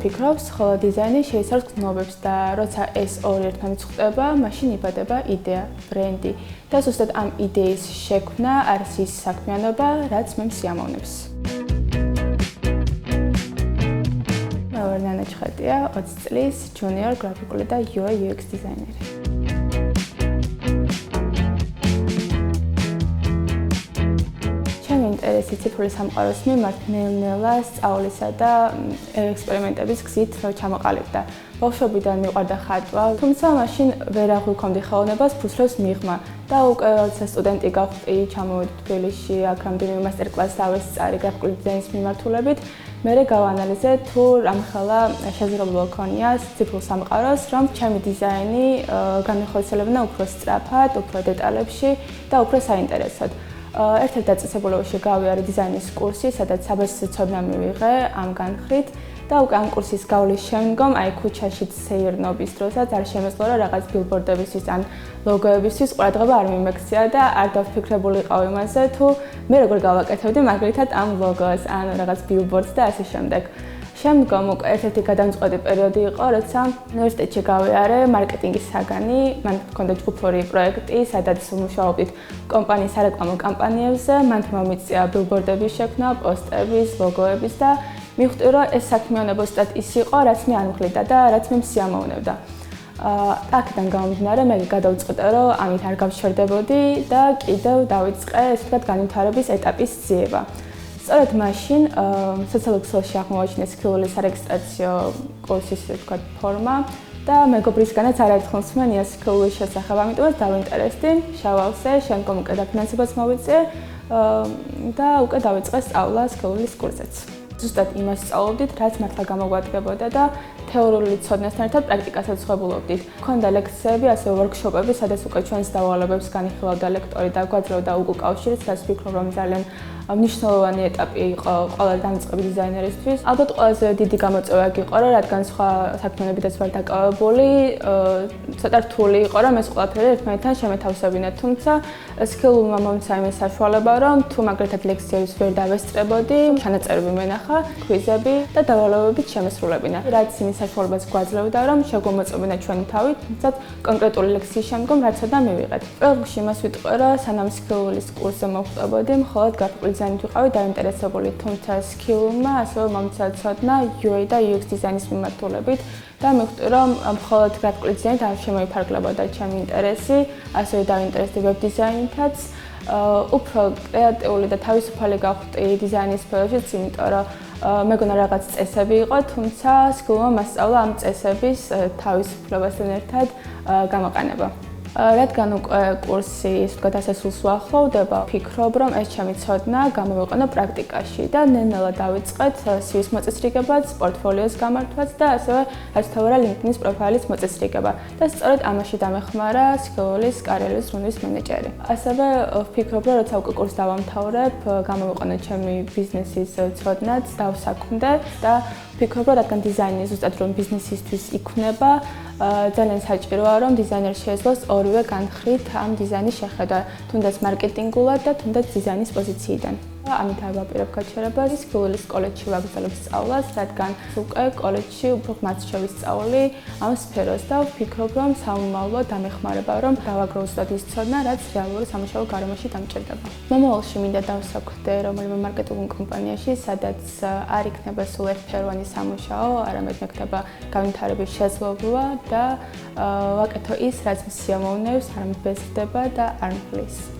ფიქრობს, ხოლო დიზაინი შეიცავს გრძნობებს და როცა ეს ორი ერთმანეთს ხვდება, მაშინ იბადება იდეა, ბრენდი და ზუსტად ამ იდეის შექმნა არის ის საქმიანობა, რაც მე მსიამოვნებს. მე ვარ ნანა ჩხატია, 20 წლის ჯუნიორ გრაფიკული და UI UX დიზაინერი. ინტერესი ციფრული სამყაროს მიმართ ნელ-ნელა სწავლისა და ექსპერიმენტების გზით ჩამოყალიბდა. ბავშვობიდან მიყვარდა ხატვა, თუმცა მაშინ ვერ აღვიქომდი ხელოვნებას ფუსროს მიღმა და უკვე როცა სტუდენტი გავხდი, ჩამოვედი თბილისში, აქ რამდენიმე მასტერკლასს ავესწარი გრაფიკული დიზაინის მიმართულებით, მერე გავანალიზე თუ რამხელა შესაძლებლობა ქონია ციფრულ სამყაროს, რომ ჩემი დიზაინი განახორციელებინა უფრო სწრაფად, უფრო დეტალებში და უფრო საინტერესოდ. ერთ-ერთ დაწესებულებაში გავიარე დიზაინის კურსი, სადაც საბაზრო ცოდნა მივიღე ამ განხრით და უკვე ამ კურსის გავლის შემდგომ, ქუჩაში სეირნობის დროსაც არ შემეძლო რა რაღაც ბილბორდებისთვის ან ლოგოებისთვის ყურადღება არ მიმექცია და არ დავფიქრებულიყავ იმაზე, თუ მე როგორ გავაკეთებდი მაგალითად ამ ლოგოს, ან რაღაც ბილბორდს და ასე შემდეგ. შემდგომ უკვე ერთ-ერთი გადამწყვეტი პერიოდი იყო, როცა უნივერსიტეტში გავიარე მარკეტინგის საგანი, მან მქონდა ჯგუფური პროექტი, სადაც ვმუშაობდით კომპანიის სარეკლამო კამპანიებზე, მან მომიწია ბილბორდების შექმნა, პოსტერების, ლოგოების და მივხვდი, რომ ეს საქმიანობა ზუსტად ის იყო, რაც მე არ მღლიდა და რაც მე მსიამოვნებდა. აქედან გამომდინარე, მე გადავწყვიტე, რომ ამით არ გავშორდებოდი და კიდევ დავიწყე, ესე ვთქვათ, განვითარების ეტაპის ძიება. სწორედ მაშინ სოციალურ ქსელში აღმოვაჩინე სქილული სარეგისტრაციო კურსის ვთქვათ ფორმა და მეგობრისგანაც არაერთხელ მსმენია სქილულის შესახებ, ამიტომაც დავინტერესდი, შევავსე, შემდგომ უკვე დაფინანსებაც მოვიწე და უკვე დავიწყე სწავლა სქილულის კურსზეც. ზუსტად იმას სწავლობდით, რაც მართლა გამოგვადგებოდა და თეორიული ცოდნასთან ერთად პრაქტიკასაც ვხებულობდით. მქონდა ლექციები, ასევე ვორქშოპები, სადაც უკვე ჩვენს დავალებებს განიხილავდა ლექტორი და გვაძლევდა უკავშირს, რაც ვფიქრობ, რომ ძალიან მნიშვნელოვანი ეტაპი იყო ყველა დამწყები დიზაინერისთვის. ალბათ ყველაზე დიდი გამოწვევა იყო, რადგან სხვა საქმიანობითაც ვარ დაკავებული, ცოტა რთული იყო, რომ ეს ყველაფერი ერთმანეთთან შემეთავსებინა. თუმცა სქილულმა მომცა იმის საშუალება, რომ თუ მაგალითად ლექციებს ვერ დავესწრებოდი, ჩანაწერები მენახა, კვიზები და დავალებებით შემესრულებინა. რაც იმის საშუალებას გვაძლევდა, რომ შეგვმოწმებინა ჩვენი თავით, თუმცა კონკრეტული ლექციის შემდგომ რაც უნდა მივიღეთ. პირველ რიგში იმას ვიტყვი, რომ სანამ სქილულის კურსზე მოვხდებოდი, მხოლოდ გრაფიკული დიზაინით ვიყავი დაინტერესებული, თუმცა სქილულმა ასევე მომცა ცოდნა UI და UX დიზაინის მიმართულებით და მივხვდი, რომ მხოლოდ გრაფიკული დიზაინით არ შემოიფარგლებოდა ჩემი ინტერესი, ასევე დავინტერესდი ვებ დიზაინითაც. უფრო კრეატიული და თავისუფალი გავხდი დიზაინის სფეროშიც, იმიტომ რომ მეგონა რაღაც წესები იყო, თუმცა სქილულმა მასწავლა ამ წესების თავისუფლებასთან ერთად გამოყენება. რადგან უკვე კურსი, ისე ვთქვათ, ასესრულს უახლოვდება, ვფიქრობ, რომ ეს ჩემი ცოდნა გამოვიყენო პრაქტიკაში და ნელ-ნელა დავიწყეთ CV-ის მოწესრიგებაც, პორტფოლიოს გამართვაც და ასევე რაც თავარა LinkedIn-ის პროფაილის მოწესრიგება. და სწორედ ამაში დამეხმარა სქილულის კარიერის ზრუნვის მენეჯერი. ასევე ვფიქრობ, რომ როცა უკვე კურსს დავამთავრებ, გამოვიყენო ჩემი ბიზნესის ცოდნაც, დავსაქმდე და ვფიქრობ, რომ რადგან დიზაინი ზუსტად რომ ბიზნესისთვის იქნება, ძალიან საჭიროა, რომ დიზაინერს შეეძლოს ორივე განხრით ამ დიზაინის შეხედვა, თუნდაც მარკეტინგულად და თუნდაც დიზაინის პოზიციიდან. ამით არ ვაპირებ გაჩერებას სქილულის კოლეჯში ვაგრძელებ სწავლას, რადგან უკვე კოლეჯში უფრო ღრმად შევისწავლი ამ სფეროს და ვფიქრობ, რომ სამომავლოდ დამეხმარება, რომ დავაგროვო ზუსტად ის ცოდნა, რაც რეალური სამუშაო გარემოში დამჭირდება. მომავალში მინდა დავსაქმდე რომელიმე მარკეტინგ კომპანიაში, სადაც არ იქნება სულ ერთფეროვანი სამუშაო, არამედ მექნება განვითარების შესაძლებლობა და ვაკეთო ის, რაც მსიამოვნებს, არ მბეზრდება და არ მფლის.